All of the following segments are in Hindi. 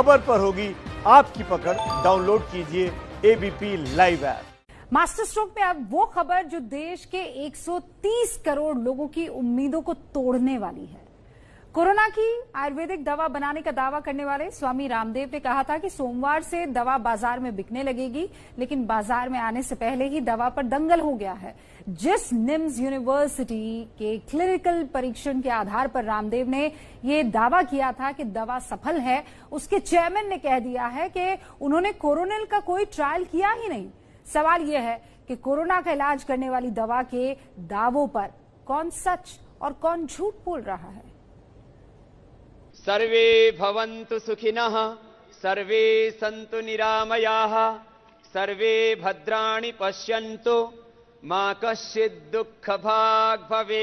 खबर पर होगी आपकी पकड़। डाउनलोड कीजिए ABP live app. Master stroke में अब वो खबर जो देश के 130 करोड़ लोगों की उम्मीदों को तोड़ने वाली है। कोरोना की आयुर्वेदिक दवा बनाने का दावा करने वाले स्वामी रामदेव ने कहा था कि सोमवार से दवा बाजार में बिकने लगेगी, लेकिन बाजार में आने से पहले ही दवा पर दंगल हो गया है। जिस निम्स यूनिवर्सिटी के क्लिनिकल परीक्षण के आधार पर रामदेव ने ये दावा किया था कि दवा सफल है, उसके चेयरमैन ने कह दिया है कि उन्होंने कोरोनिल का कोई ट्रायल किया ही नहीं। सवाल यह है कि कोरोना का इलाज करने वाली दवा के दावों पर कौन सच और कौन झूठ बोल रहा है। सर्वे भवन्तु सुखिनः, सर्वे सन्तु निरामयाः, सर्वे भद्राणि पश्यन्तु, मा कश्चित् दुःखभाग् भवेत्।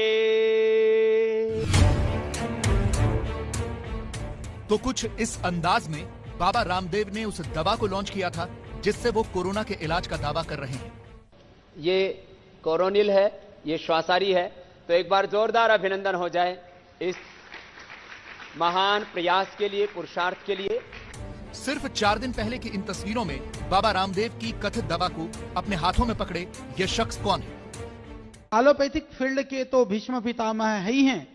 तो कुछ इस अंदाज में बाबा रामदेव ने उस दवा को लॉन्च किया था जिससे वो कोरोना के इलाज का दावा कर रहे हैं। ये कोरोनिल है, ये श्वासारी है, तो एक बार जोरदार अभिनंदन हो जाए इस महान प्रयास के लिए, पुरुषार्थ के लिए। सिर्फ 4 दिन पहले की इन तस्वीरों में बाबा रामदेव की कथित दवा को अपने हाथों में पकड़े ये शख्स कौन है? एलोपैथिक फील्ड के तो भीष्म पितामह है ही हैं,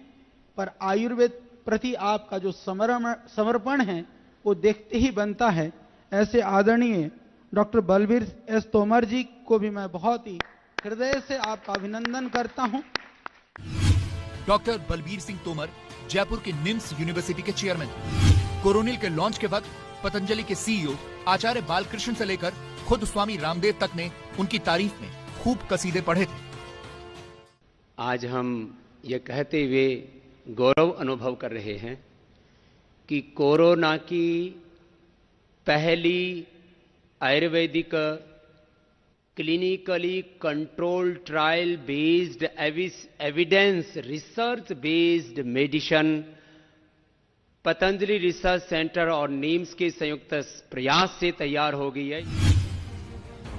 पर आयुर्वेद प्रति आपका जो समर्पण है वो देखते ही बनता है। ऐसे आदरणीय डॉक्टर बलबीर एस तोमर जी को भी मैं बहुत ही हृदय से आपका अभिनंदन करता हूं। डॉक्टर बलबीर सिंह तोमर जयपुर के निम्स यूनिवर्सिटी के चेयरमैन। कोरोनिल के लॉन्च के वक्त पतंजलि के सीईओ आचार्य बालकृष्ण से लेकर खुद स्वामी रामदेव तक ने उनकी तारीफ में खूब कसीदे पढ़े थे। आज हम ये कहते हुए गौरव अनुभव कर रहे हैं कि कोरोना की पहली Ayurvedic clinically control trial based evidence research based medicine Patanjali research centre और नीम्स के संयुक्त प्रयास से तैयार हो गई है।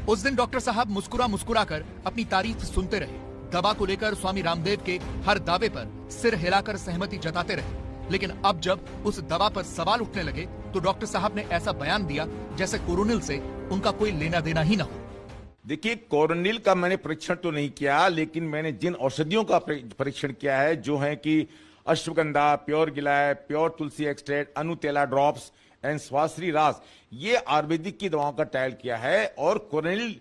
उस दिन डॉक्टर साहब मुस्कुरा कर अपनी तारीफ सुनते रहे। दवा को लेकर स्वामी रामदेव के हर दावे पर सिर हिलाकर सहमति जताते रहे, लेकिन अब जब उस दवा पर सवाल उठने लगे तो डॉक्टर साहब ने ऐसा बयान दिया जैसे कोरोनिल से उनका कोई लेना देना ही ना हो। देखिए, कोरोनिल का मैंने परीक्षण तो नहीं किया, लेकिन मैंने जिन औषधियों का परीक्षण किया है, जो है कि अश्वगंधा, प्योर गिलाय, प्योर तुलसी एक्सट्रैक्ट, अनुतेला ड्रॉप्स एंड स्वाश्री रास, ये आयुर्वेदिक की दवाओं का ट्रायल किया है। और कोरोनिल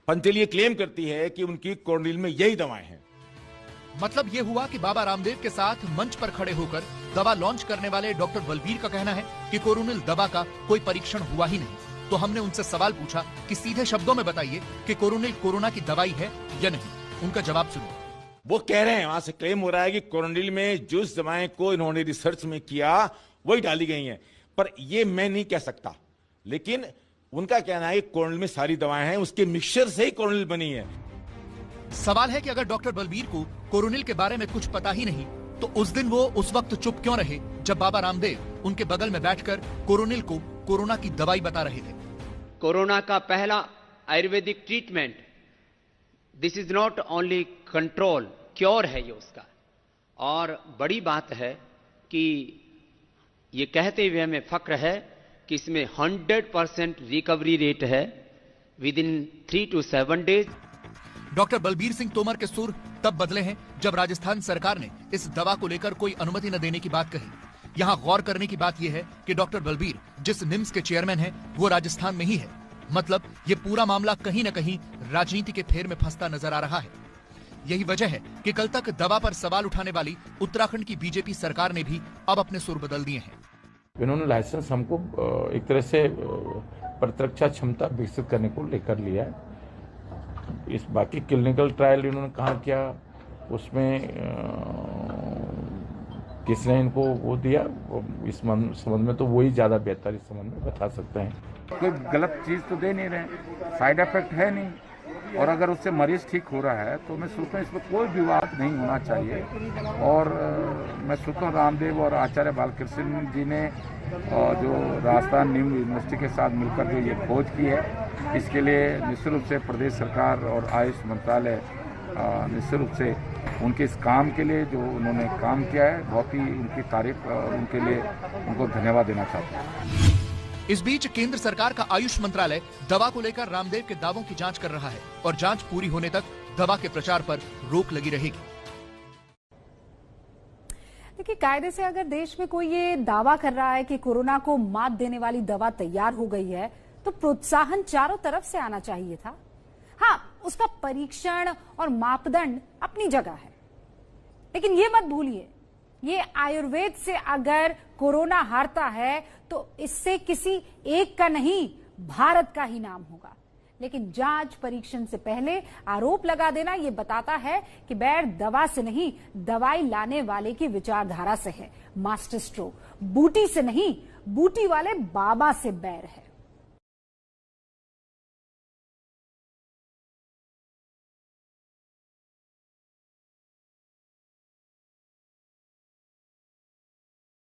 पतंजलि क्लेम करती है कि उनकी कोरोनिल में यही दवाएं हैं। मतलब ये हुआ कि बाबा रामदेव के साथ मंच पर खड़े होकर दवा लॉन्च करने वाले डॉक्टर बलबीर का कहना है कि कोरोनिल दवा का कोई परीक्षण हुआ ही नहीं। तो हमने उनसे सवाल पूछा कि सीधे शब्दों में बताइए कि कोरोनिल कोरोना की दवाई है या नहीं। उनका जवाब सुनो। वो कह रहे हैं, वहां से क्लेम हो रहा है कि कोरोनिल में जिस दवाएं को इन्होंने रिसर्च में किया वही डाली गई हैं, पर ये मैं नहीं कह सकता। लेकिन उनका कहना है कि कोरोनिल में सारी दवाएं हैं, उसके मिक्सचर से ही कोरोनिल बनी है। सवाल है कि अगर डॉक्टर बलबीर को कोरोनिल के बारे में कुछ पता ही नहीं तो उस दिन वो उस वक्त चुप क्यों रहे जब बाबा रामदेव उनके बगल में बैठकर कोरोनिल को कोरोना की दवाई बता रहे थे। कोरोना का पहला Ayurvedic treatment, this is not only control, cure है ये उसका। और बड़ी बात है कि ये कहते हुए हमें फक्र है कि इसमें 100% रिकवरी रेट है with in 3 to 7 days. Doctor Balbir Singh Tomar के सुर तब बदले हैं जब राजस्थान सरकार ने इस दवा को लेकर कोई अनुमति न देने की बात कही। यहाँ गौर करने की बात यह है कि डॉक्टर बलबीर जिस निम्स के चेयरमैन हैं वो राजस्थान में ही है। मतलब ये पूरा मामला कहीं न कहीं राजनीति के फेर में फंसता नजर आ रहा है। यही वजह है कि कल तक दवा पर सवाल उठाने वाली उत्तराखंड की बीजेपी सरकार ने भी अब अपने सुर बदल दिए हैं। इन्होंने लाइसेंस हमको एक तरह से प्रतिरक्षा क्षमता विकसित करने को लेकर लिया है। इस बाकी क्लिनिकल ट्रायल इन्होंने कहाँ किया, उसमें किसने इनको वो दिया, इस संबंध में तो वही ज्यादा बेहतर इस संबंध में बता सकते हैं। कोई गलत चीज तो दे नहीं रहे, साइड इफेक्ट है नहीं, और अगर उससे मरीज ठीक हो रहा है तो मैं सोचता हूँ इसमें कोई विवाद नहीं होना चाहिए। और मैं सोचता हूँ रामदेव और आचार्य बालकृष्ण जी ने जो राजस्थान निम्स यूनिवर्सिटी के साथ मिलकर जो ये खोज की है, इसके लिए निश्चित रूप से प्रदेश सरकार और आयुष मंत्रालय निश्चित रूप से उनके इस काम के लिए जो उन्होंने काम किया है, बहुत ही उनकी तारीफ, उनके लिए उनको धन्यवाद देना चाहता हूँ। इस बीच केंद्र सरकार का आयुष मंत्रालय दवा को लेकर रामदेव के दावों की जांच कर रहा है और जांच पूरी होने तक दवा के प्रचार पर रोक लगी रहेगी। देखिए, कायदे से अगर देश में कोई ये दावा कर रहा है कि कोरोना को मात देने वाली दवा तैयार हो गई है, तो प्रोत्साहन चारों तरफ से आना चाहिए था। हाँ, उसका परीक्षण और मापदंड अपनी जगह है, लेकिन ये मत भूलिए, ये आयुर्वेद से अगर कोरोना हारता है तो इससे किसी एक का नहीं, भारत का ही नाम होगा। लेकिन जांच परीक्षण से पहले आरोप लगा देना ये बताता है कि बैर दवा से नहीं, दवाई लाने वाले की विचारधारा से है। मास्टर स्ट्रोक बूटी से नहीं, बूटी वाले बाबा से बैर है।